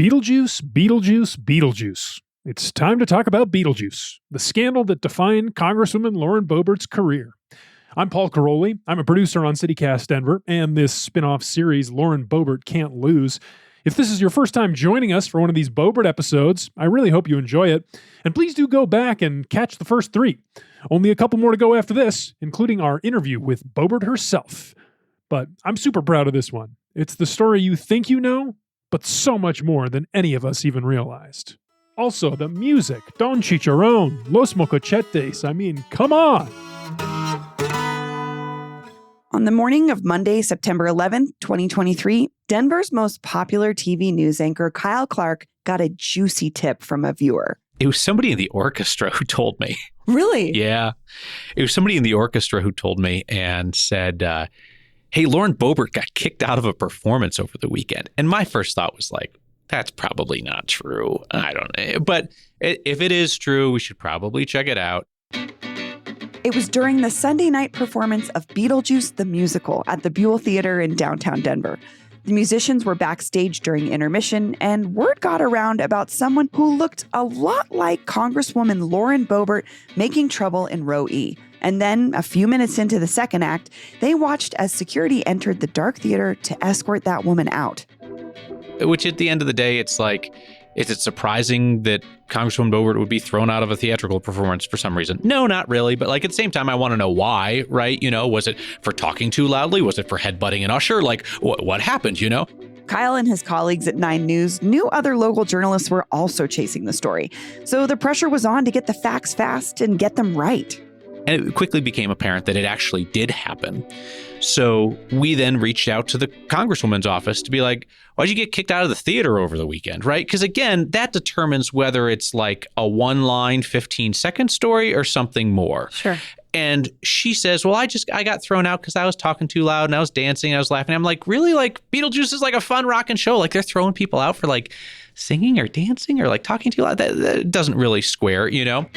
Beetlejuice, Beetlejuice, Beetlejuice. It's time to talk about Beetlejuice, the scandal that defined Congresswoman Lauren Boebert's career. I'm Paul Caroli. I'm a producer on CityCast Denver and this spin-off series, Lauren Boebert Can't Lose. If this is your first time joining us for one of these Boebert episodes, I really hope you enjoy it. And please do go back and catch the first 3. Only a couple more to go after this, including our interview with Boebert herself. But I'm super proud of this one. It's the story you think you know, but so much more than any of us even realized. Also, the music, Don Chicharron, Los Mocochetes, I mean, come on! On the morning of Monday, September 11th, 2023, Denver's most popular TV news anchor, Kyle Clark, got a juicy tip from a viewer. It was somebody in the orchestra who told me. Really? Yeah. It was somebody in the orchestra who told me and said, hey, Lauren Boebert got kicked out of a performance over the weekend. And my first thought was like, that's probably not true. I don't know. But if it is true, we should probably check it out. It was during the Sunday night performance of Beetlejuice the Musical at the Buell Theater in downtown Denver. The musicians were backstage during intermission, and word got around about someone who looked a lot like Congresswoman Lauren Boebert making trouble in row E. And then, a few minutes into the second act, they watched as security entered the dark theater to escort that woman out. Which at the end of the day, it's like, is it surprising that Congresswoman Boebert would be thrown out of a theatrical performance for some reason? No, not really. But like at the same time, I want to know why, right? You know, was it for talking too loudly? Was it for headbutting an usher? Like what happened, you know? Kyle and his colleagues at 9 News knew other local journalists were also chasing the story. So the pressure was on to get the facts fast and get them right. And it quickly became apparent that it actually did happen. So we then reached out to the Congresswoman's office to be like, why'd you get kicked out of the theater over the weekend, right? Because again, that determines whether it's like a 1-line, 15-second story or something more. Sure. And she says, well, I got thrown out because I was talking too loud and I was dancing and I was laughing. I'm like, really? Like Beetlejuice is like a fun rockin' show. Like they're throwing people out for like singing or dancing or like talking too loud. That doesn't really square, you know?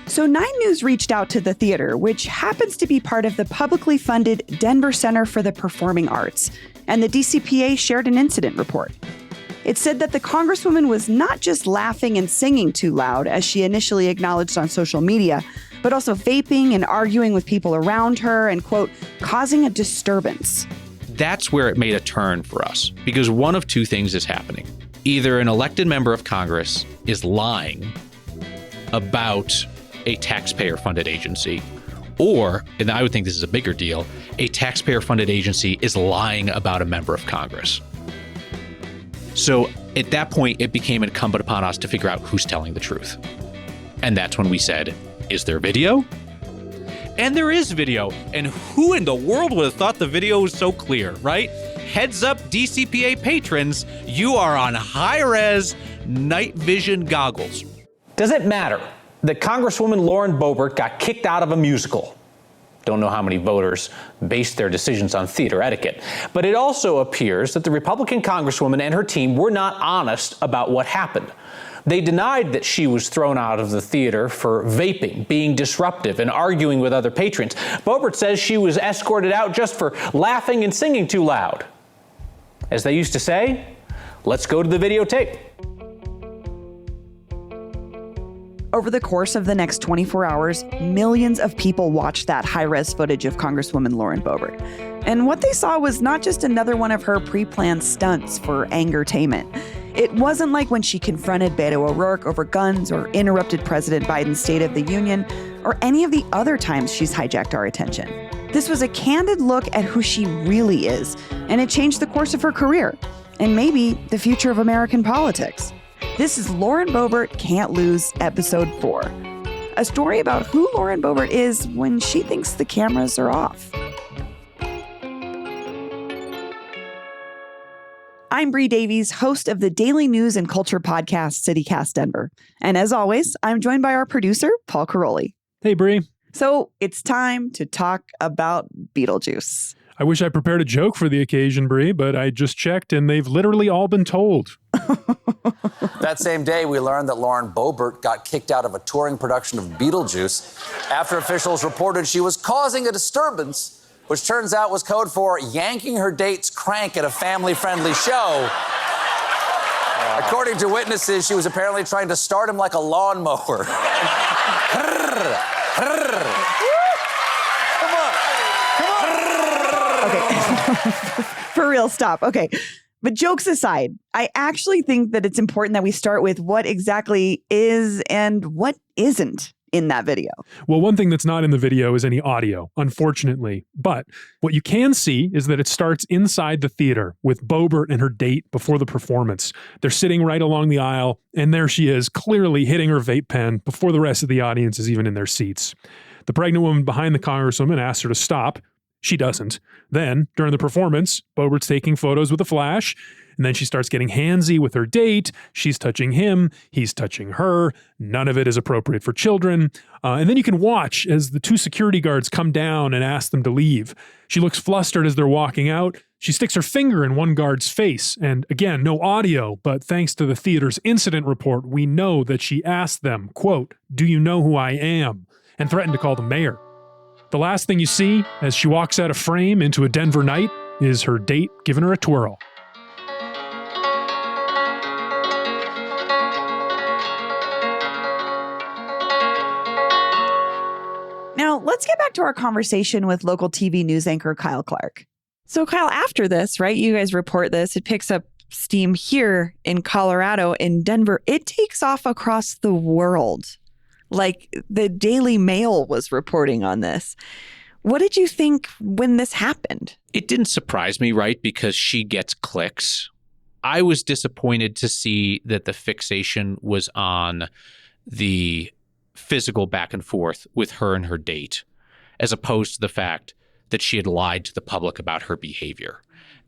So 9 News reached out to the theater, which happens to be part of the publicly funded Denver Center for the Performing Arts, and the DCPA shared an incident report. It said that the Congresswoman was not just laughing and singing too loud, as she initially acknowledged on social media, but also vaping and arguing with people around her and, quote, causing a disturbance. That's where it made a turn for us, because one of two things is happening. Either an elected member of Congress is lying about a taxpayer-funded agency, or, and I would think this is a bigger deal, a taxpayer-funded agency is lying about a member of Congress. So at that point, it became incumbent upon us to figure out who's telling the truth. And that's when we said, is there video? And there is video. And who in the world would have thought the video was so clear, right? Heads up, DCPA patrons, you are on high-res night vision goggles. Does it matter that Congresswoman Lauren Boebert got kicked out of a musical? Don't know how many voters based their decisions on theater etiquette. But it also appears that the Republican Congresswoman and her team were not honest about what happened. They denied that she was thrown out of the theater for vaping, being disruptive, and arguing with other patrons. Boebert says she was escorted out just for laughing and singing too loud. As they used to say, let's go to the videotape. Over the course of the next 24 hours, millions of people watched that high-res footage of Congresswoman Lauren Boebert. And what they saw was not just another one of her pre-planned stunts for angertainment. It wasn't like when she confronted Beto O'Rourke over guns or interrupted President Biden's State of the Union or any of the other times she's hijacked our attention. This was a candid look at who she really is, and it changed the course of her career, and maybe the future of American politics. This is Lauren Boebert Can't Lose, Episode 4. A story about who Lauren Boebert is when she thinks the cameras are off. I'm Bree Davies, host of the daily news and culture podcast, CityCast Denver. And as always, I'm joined by our producer, Paul Caroli. Hey, Bree. So it's time to talk about Beetlejuice. I wish I prepared a joke for the occasion, Bree, but I just checked and they've literally all been told. That same day, we learned that Lauren Boebert got kicked out of a touring production of Beetlejuice after officials reported she was causing a disturbance, which turns out was code for yanking her date's crank at a family-friendly show. According to witnesses, she was apparently trying to start him like a lawnmower. Okay. For real, stop. Okay. But jokes aside, I actually think that it's important that we start with what exactly is and what isn't in that video. Well, one thing that's not in the video is any audio, unfortunately. But what you can see is that it starts inside the theater with Boebert and her date before the performance. They're sitting right along the aisle, and there she is, clearly hitting her vape pen before the rest of the audience is even in their seats. The pregnant woman behind the congresswoman asks her to stop. She doesn't. Then, during the performance, Boebert's taking photos with a flash, and then she starts getting handsy with her date. She's touching him. He's touching her. None of it is appropriate for children. And then you can watch as the two security guards come down and ask them to leave. She looks flustered as they're walking out. She sticks her finger in one guard's face. And again, no audio, but thanks to the theater's incident report, we know that she asked them, quote, "Do you know who I am?" and threatened to call the mayor. The last thing you see as she walks out of frame into a Denver night is her date giving her a twirl. Now, let's get back to our conversation with local TV news anchor Kyle Clark. So, Kyle, after this, right, you guys report this, it picks up steam here in Colorado, in Denver. It takes off across the world. Like the Daily Mail was reporting on this. What did you think when this happened? It didn't surprise me, right? Because she gets clicks. I was disappointed to see that the fixation was on the physical back and forth with her and her date, as opposed to the fact that she had lied to the public about her behavior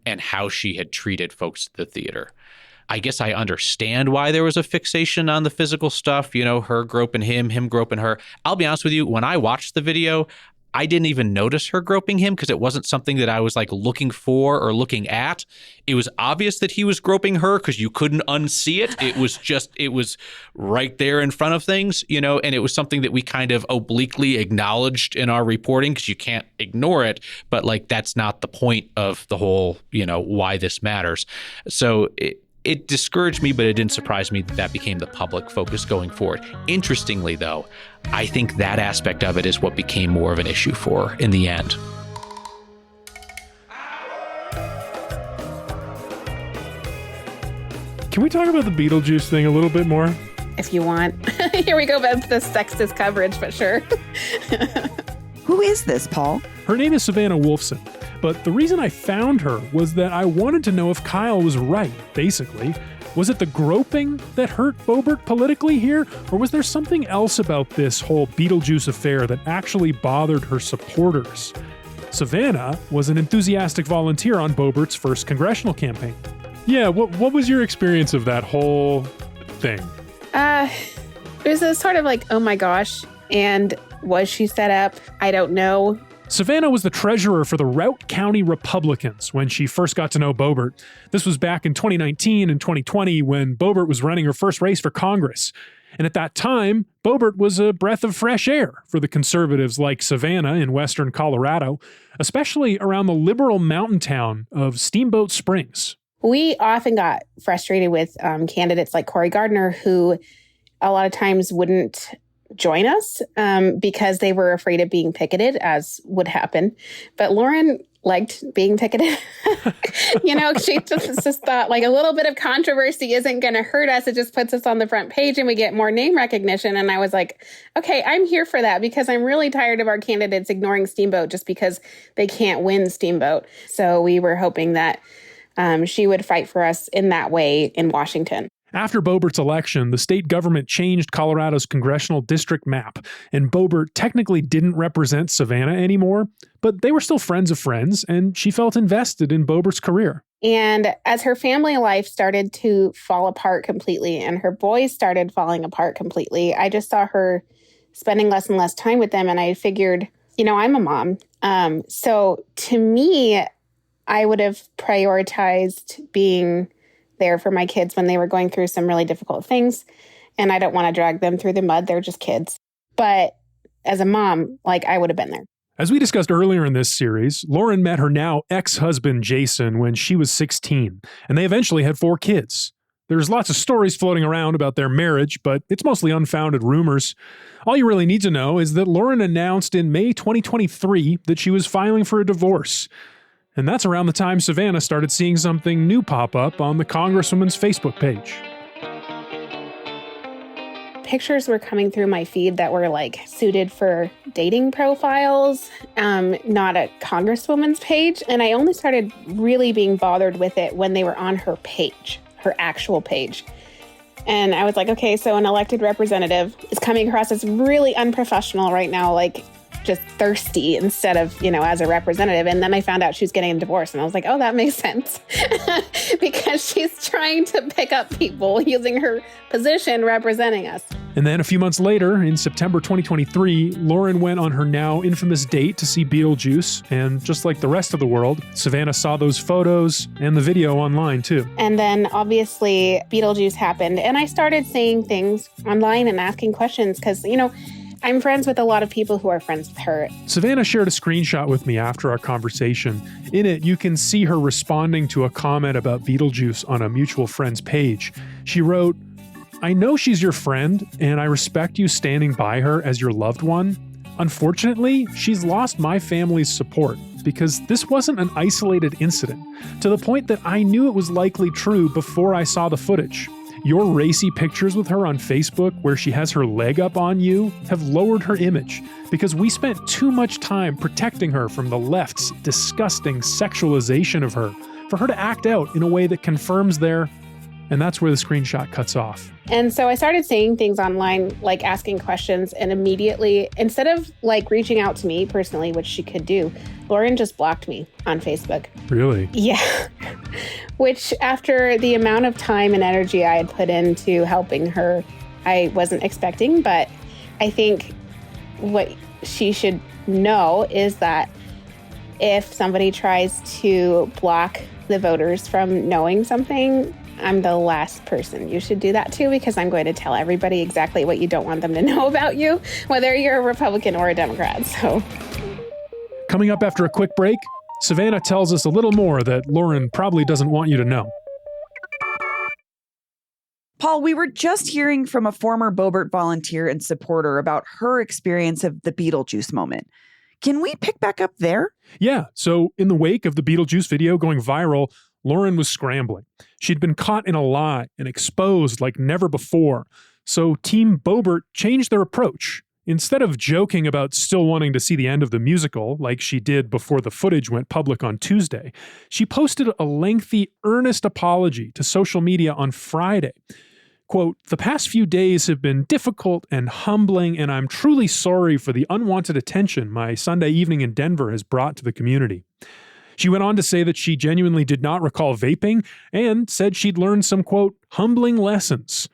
and how she had treated folks at the theater. I guess I understand why there was a fixation on the physical stuff, you know, her groping him groping her. I'll be honest with you, when I watched the video, I didn't even notice her groping him because it wasn't something that I was like looking for or looking at. It was obvious that he was groping her because you couldn't unsee it. It was right there in front of things, you know, and it was something that we kind of obliquely acknowledged in our reporting because you can't ignore it. But like, that's not the point of the whole, you know, why this matters. So it discouraged me, but it didn't surprise me that that became the public focus going forward. Interestingly, though, I think that aspect of it is what became more of an issue for her in the end. Can we talk about the Beetlejuice thing a little bit more? If you want. Here we go back to the sexist coverage, but sure. Who is this, Paul? Her name is Savannah Wolfson. But the reason I found her was that I wanted to know if Kyle was right, basically. Was it the groping that hurt Boebert politically here? Or was there something else about this whole Beetlejuice affair that actually bothered her supporters? Savannah was an enthusiastic volunteer on Boebert's first congressional campaign. Yeah, what was your experience of that whole thing? It was a sort of like, oh my gosh. And was she set up? I don't know. Savannah was the treasurer for the Routt County Republicans when she first got to know Boebert. This was back in 2019 and 2020 when Boebert was running her first race for Congress. And at that time, Boebert was a breath of fresh air for the conservatives like Savannah in western Colorado, especially around the liberal mountain town of Steamboat Springs. We often got frustrated with candidates like Cory Gardner, who a lot of times wouldn't join us because they were afraid of being picketed, as would happen. But Lauren liked being picketed. You know, she just thought like a little bit of controversy isn't going to hurt us. It just puts us on the front page and we get more name recognition. And I was like, okay, I'm here for that because I'm really tired of our candidates ignoring Steamboat just because they can't win Steamboat. So we were hoping that she would fight for us in that way in Washington. After Boebert's election, the state government changed Colorado's congressional district map, and Boebert technically didn't represent Savannah anymore, but they were still friends of friends, and she felt invested in Boebert's career. And as her family life started to fall apart completely and her boys started falling apart completely, I just saw her spending less and less time with them, and I figured, you know, I'm a mom. So to me, I would have prioritized being there for my kids when they were going through some really difficult things. And I don't want to drag them through the mud. They're just kids. But as a mom, like I would have been there. As we discussed earlier in this series, Lauren met her now ex-husband Jason when she was 16, and they eventually had 4 kids. There's lots of stories floating around about their marriage, but it's mostly unfounded rumors. All you really need to know is that Lauren announced in May 2023 that she was filing for a divorce. And that's around the time Savannah started seeing something new pop up on the Congresswoman's Facebook page. Pictures were coming through my feed that were like suited for dating profiles, not a Congresswoman's page. And I only started really being bothered with it when they were on her page, her actual page. And I was like, okay, so an elected representative is coming across as really unprofessional right now, like just thirsty instead of, as a representative. And then I found out she was getting a divorce. And I was like, oh, that makes sense. Because she's trying to pick up people using her position representing us. And then a few months later, in September 2023, Lauren went on her now infamous date to see Beetlejuice. And just like the rest of the world, Savannah saw those photos and the video online too. And then obviously Beetlejuice happened. And I started saying things online and asking questions because, I'm friends with a lot of people who are friends with her. Savannah shared a screenshot with me after our conversation. In it, you can see her responding to a comment about Beetlejuice on a mutual friend's page. She wrote, "I know she's your friend, and I respect you standing by her as your loved one. Unfortunately, she's lost my family's support because this wasn't an isolated incident, to the point that I knew it was likely true before I saw the footage. Your racy pictures with her on Facebook where she has her leg up on you have lowered her image because we spent too much time protecting her from the left's disgusting sexualization of her for her to act out in a way that confirms their..." And that's where the screenshot cuts off. And so I started saying things online, like asking questions, and immediately, instead of reaching out to me personally, which she could do, Lauren just blocked me on Facebook. Really? Yeah. Which, after the amount of time and energy I had put into helping her, I wasn't expecting. But I think what she should know is that if somebody tries to block the voters from knowing something, I'm the last person you should do that to, because I'm going to tell everybody exactly what you don't want them to know about you, whether you're a Republican or a Democrat. So, coming up after a quick break, Savannah tells us a little more that Lauren probably doesn't want you to know. Paul, we were just hearing from a former Boebert volunteer and supporter about her experience of the Beetlejuice moment. Can we pick back up there? Yeah, so in the wake of the Beetlejuice video going viral, Lauren was scrambling. She'd been caught in a lie and exposed like never before. So Team Boebert changed their approach. Instead of joking about still wanting to see the end of the musical, like she did before the footage went public on Tuesday, she posted a lengthy, earnest apology to social media on Friday. Quote, "The past few days have been difficult and humbling, and I'm truly sorry for the unwanted attention my Sunday evening in Denver has brought to the community." She went on to say that she genuinely did not recall vaping and said she'd learned some, quote, "humbling lessons."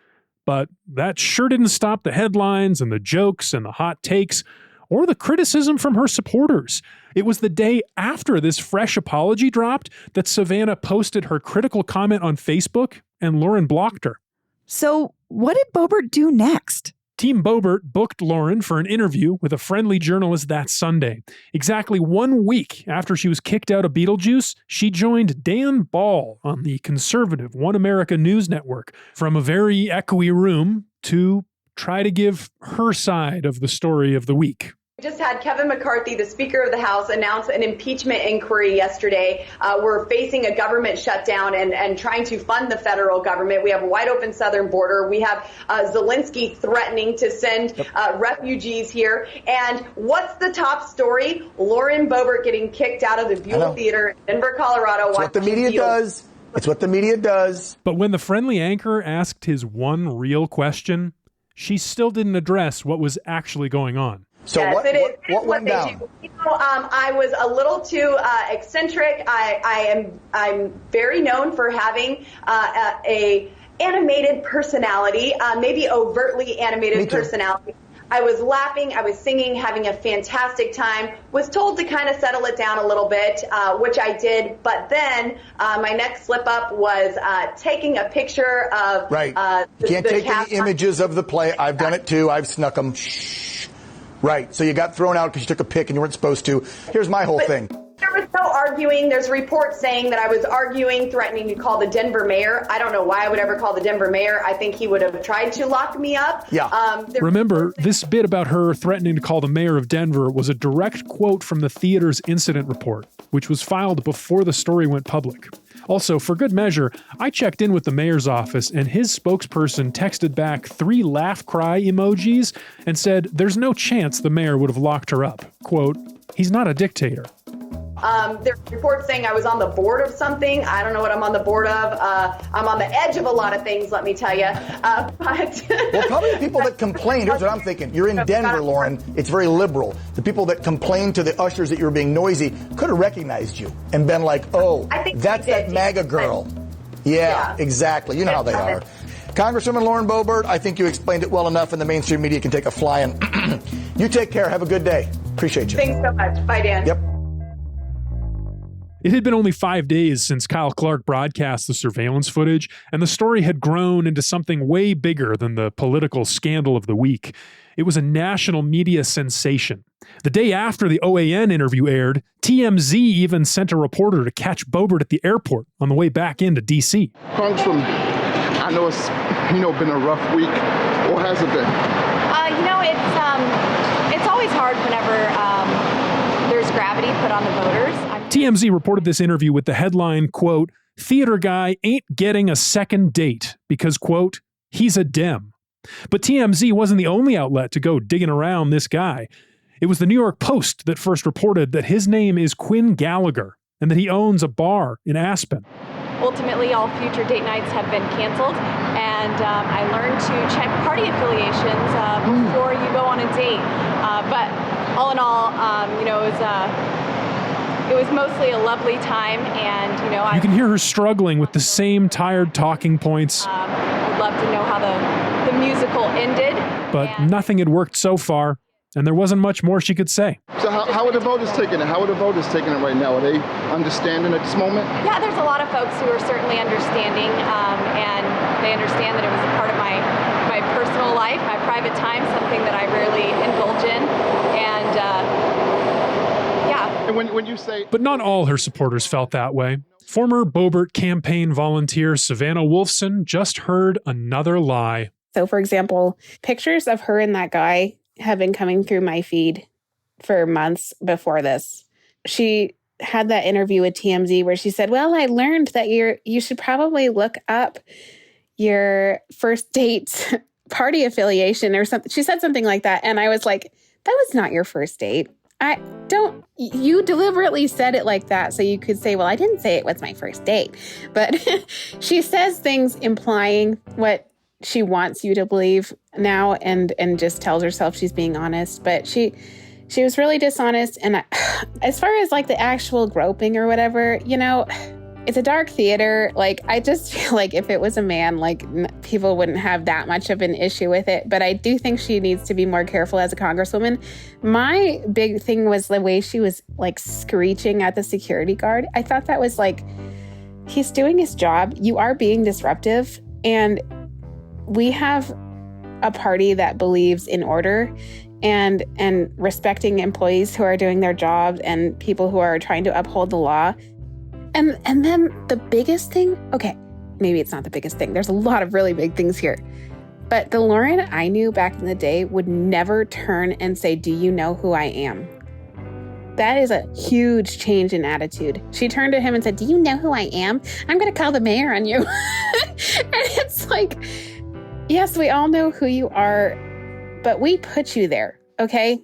But that sure didn't stop the headlines and the jokes and the hot takes or the criticism from her supporters. It was the day after this fresh apology dropped that Savannah posted her critical comment on Facebook and Lauren blocked her. So what did Boebert do next? Team Boebert booked Lauren for an interview with a friendly journalist that Sunday. Exactly 1 week after she was kicked out of Beetlejuice, she joined Dan Ball on the conservative One America News Network from a very echoey room to try to give her side of the story of the week. We just had Kevin McCarthy, the Speaker of the House, announce an impeachment inquiry yesterday. We're facing a government shutdown and trying to fund the federal government. We have a wide open southern border. We have Zelensky threatening to send refugees here. And what's the top story? Lauren Boebert getting kicked out of the Buell Theater in Denver, Colorado. That's what the media does. It's what the media does. But when the friendly anchor asked his one real question, she still didn't address what was actually going on. So yes, what went down? I was a little too eccentric. I'm very known for having a animated personality, maybe overtly animated personality. I was laughing, I was singing, having a fantastic time, was told to kind of settle it down a little bit, which I did. But then my next slip up was taking a picture of you can't take any images of the play. I've done it too. I've snuck them. Right. So you got thrown out because you took a pic and you weren't supposed to. Here's my whole thing. There was no arguing. There's reports saying that I was arguing, threatening to call the Denver mayor. I don't know why I would ever call the Denver mayor. I think he would have tried to lock me up. Yeah. Remember, this bit about her threatening to call the mayor of Denver was a direct quote from the theater's incident report, which was filed before the story went public. Also, for good measure, I checked in with the mayor's office and his spokesperson texted back 3 laugh cry emojis and said there's no chance the mayor would have locked her up. Quote, "He's not a dictator." There's reports saying I was on the board of something. I don't know what I'm on the board of. I'm on the edge of a lot of things, let me tell you. But well, probably the people that complained, here's what I'm thinking. You're in Denver, Lauren. It's very liberal. The people that complained to the ushers that you were being noisy could have recognized you and been like, oh, that's that MAGA girl. Yeah, exactly. You know how they are. Congresswoman Lauren Boebert, I think you explained it well enough and the mainstream media can take a fly-in. You take care. Have a good day. Appreciate you. Thanks so much. Bye, Dan. Yep. It had been only 5 days since Kyle Clark broadcast the surveillance footage, and the story had grown into something way bigger than the political scandal of the week. It was a national media sensation. The day after the OAN interview aired, TMZ even sent a reporter to catch Boebert at the airport on the way back into D.C. Congresswoman, I know it's been a rough week. Or has it been? It's always hard whenever there's gravity put on the voters. TMZ reported this interview with the headline, quote, "Theater guy ain't getting a second date because, quote, he's a Dem." But TMZ wasn't the only outlet to go digging around this guy. It was the New York Post that first reported that his name is Quinn Gallagher and that he owns a bar in Aspen. Ultimately, all future date nights have been canceled, and I learned to check party affiliations before you go on a date. But all in all, it was mostly a lovely time, and you can hear her struggling with the same tired talking points. Would love to know how the musical ended, but nothing had worked so far, and there wasn't much more she could say. So how are the voters taking it? How are the voters taking it right now? Are they understanding at this moment? Yeah, there's a lot of folks who are certainly understanding, and they understand that it was a part of my personal life, my private time, something that I rarely indulge in, and yeah. And when you say... But not all her supporters felt that way. Former Boebert campaign volunteer Savannah Wolfson just heard another lie. So, for example, pictures of her and that guy have been coming through my feed for months before this. She had that interview with TMZ where she said, well, I learned that you should probably look up your first date's party affiliation or something. She said something like that. And I was like, that was not your first date. You deliberately said it like that so you could say, well, I didn't say it was my first date. But she says things implying what she wants you to believe now and just tells herself she's being honest. But she was really dishonest. And as far as like the actual groping or whatever, it's a dark theater. Like, I just feel like if it was a man, like people wouldn't have that much of an issue with it. But I do think she needs to be more careful as a congresswoman. My big thing was the way she was like screeching at the security guard. I thought that was like, he's doing his job. You are being disruptive. And we have a party that believes in order and respecting employees who are doing their jobs and people who are trying to uphold the law. And then the biggest thing, okay, maybe it's not the biggest thing. There's a lot of really big things here. But the Lauren I knew back in the day would never turn and say, do you know who I am? That is a huge change in attitude. She turned to him and said, do you know who I am? I'm going to call the mayor on you. And it's like, yes, we all know who you are, but we put you there, okay?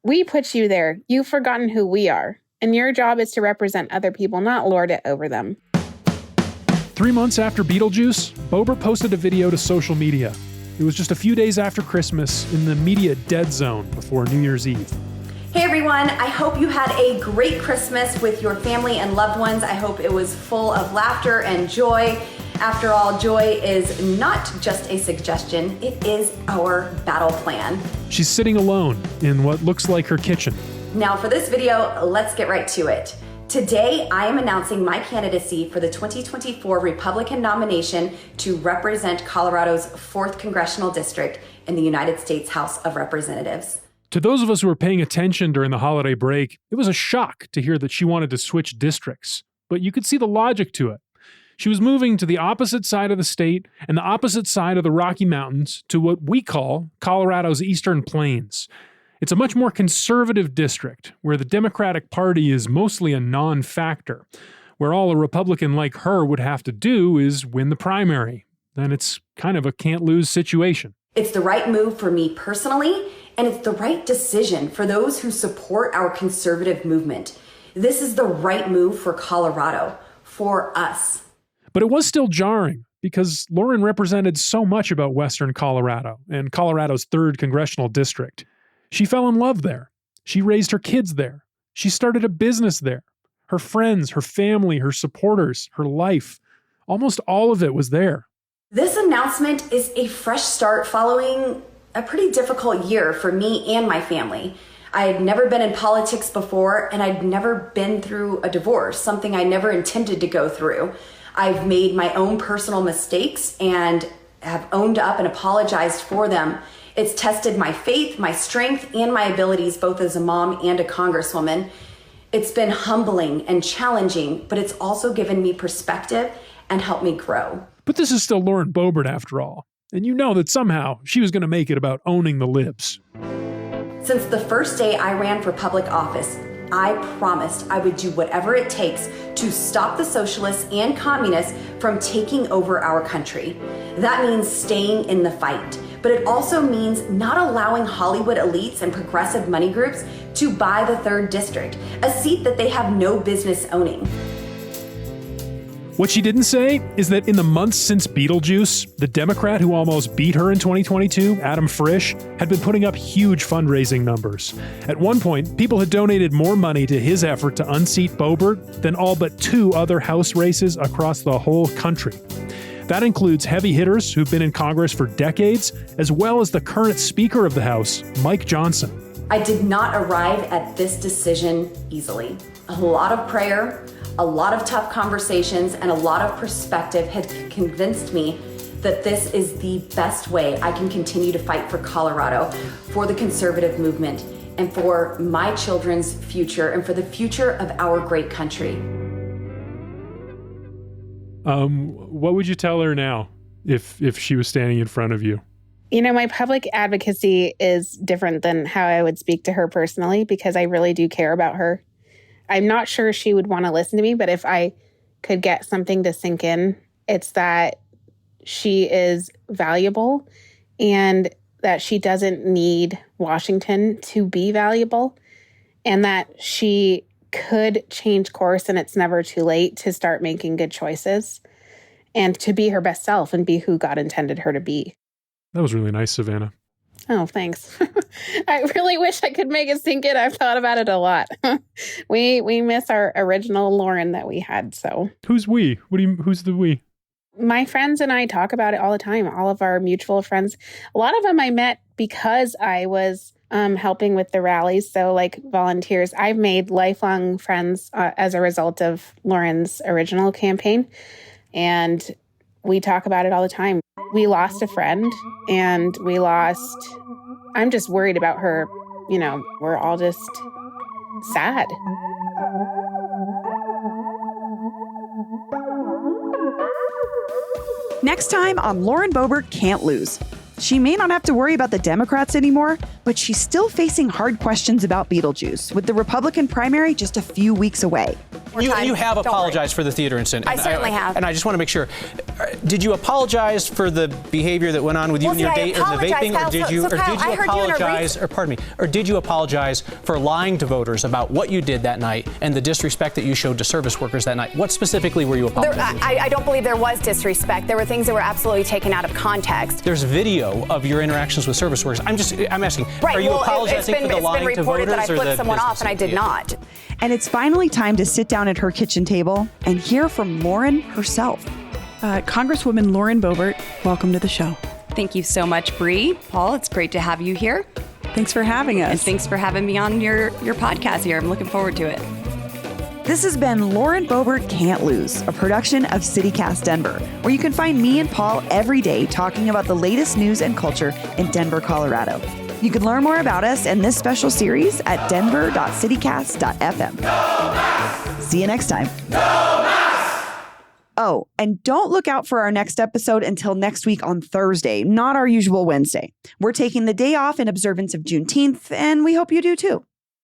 We put you there. You've forgotten who we are. And your job is to represent other people, not lord it over them. 3 months after Beetlejuice, Boebert posted a video to social media. It was just a few days after Christmas in the media dead zone before New Year's Eve. Hey everyone, I hope you had a great Christmas with your family and loved ones. I hope it was full of laughter and joy. After all, joy is not just a suggestion, it is our battle plan. She's sitting alone in what looks like her kitchen. Now for this video, let's get right to it. Today, I am announcing my candidacy for the 2024 Republican nomination to represent Colorado's 4th Congressional District in the United States House of Representatives. To those of us who were paying attention during the holiday break, it was a shock to hear that she wanted to switch districts, but you could see the logic to it. She was moving to the opposite side of the state and the opposite side of the Rocky Mountains to what we call Colorado's Eastern Plains. It's a much more conservative district where the Democratic Party is mostly a non-factor, where all a Republican like her would have to do is win the primary. Then it's kind of a can't-lose situation. It's the right move for me personally, and it's the right decision for those who support our conservative movement. This is the right move for Colorado, for us. But it was still jarring because Lauren represented so much about Western Colorado and Colorado's 3rd congressional district. She fell in love there. She raised her kids there. She started a business there. Her friends, her family, her supporters, her life, almost all of it was there. This announcement is a fresh start following a pretty difficult year for me and my family. I had never been in politics before, and I'd never been through a divorce, something I never intended to go through. I've made my own personal mistakes and have owned up and apologized for them. It's tested my faith, my strength, and my abilities, both as a mom and a congresswoman. It's been humbling and challenging, but it's also given me perspective and helped me grow. But this is still Lauren Boebert after all. And you know that somehow she was going to make it about owning the libs. Since the first day I ran for public office, I promised I would do whatever it takes to stop the socialists and communists from taking over our country. That means staying in the fight. But it also means not allowing Hollywood elites and progressive money groups to buy the 3rd district, a seat that they have no business owning. What she didn't say is that in the months since Beetlejuice, the Democrat who almost beat her in 2022, Adam Frisch, had been putting up huge fundraising numbers. At one point, people had donated more money to his effort to unseat Boebert than all but 2 other House races across the whole country. That includes heavy hitters who've been in Congress for decades, as well as the current Speaker of the House, Mike Johnson. I did not arrive at this decision easily. A lot of prayer, a lot of tough conversations, and a lot of perspective had convinced me that this is the best way I can continue to fight for Colorado, for the conservative movement, and for my children's future, and for the future of our great country. What would you tell her now if she was standing in front of you? You know, my public advocacy is different than how I would speak to her personally because I really do care about her. I'm not sure she would want to listen to me, but if I could get something to sink in, it's that she is valuable and that she doesn't need Washington to be valuable and that she could change course and it's never too late to start making good choices and to be her best self and be who God intended her to be. That was really nice, Savannah. Oh, thanks. I really wish I could make it sink in. I've thought about it a lot. We miss our original Lauren that we had. So who's we? Who's the we? My friends and I talk about it all the time. All of our mutual friends. A lot of them I met because I was helping with the rallies. So like volunteers, I've made lifelong friends as a result of Lauren's original campaign. And we talk about it all the time. We lost a friend and I'm just worried about her. You know, we're all just sad. Next time on Lauren Boebert Can't Lose. She may not have to worry about the Democrats anymore, but she's still facing hard questions about Beetlejuice, with the Republican primary just a few weeks away. You have apologized for the theater incident. I certainly have. And I just want to make sure, did you apologize for the behavior that went on with you and your date or the vaping, or did you apologize for lying to voters about what you did that night and the disrespect that you showed to service workers that night? What specifically were you apologizing? I don't believe there was disrespect. There were things that were absolutely taken out of context. There's video of your interactions with service workers. I'm asking, are you apologizing for the lying to voters? It's been reported that I flipped someone off and I did not. And it's finally time to sit down at her kitchen table and hear from Lauren herself. Congresswoman Lauren Boebert, welcome to the show. Thank you so much, Bree. Paul, it's great to have you here. Thanks for having us. And thanks for having me on your podcast here. I'm looking forward to it. This has been Lauren Boebert Can't Lose, a production of CityCast Denver, where you can find me and Paul every day talking about the latest news and culture in Denver, Colorado. You can learn more about us and this special series at denver.citycast.fm. See you next time. Oh, and don't look out for our next episode until next week on Thursday, not our usual Wednesday. We're taking the day off in observance of Juneteenth, and we hope you do too.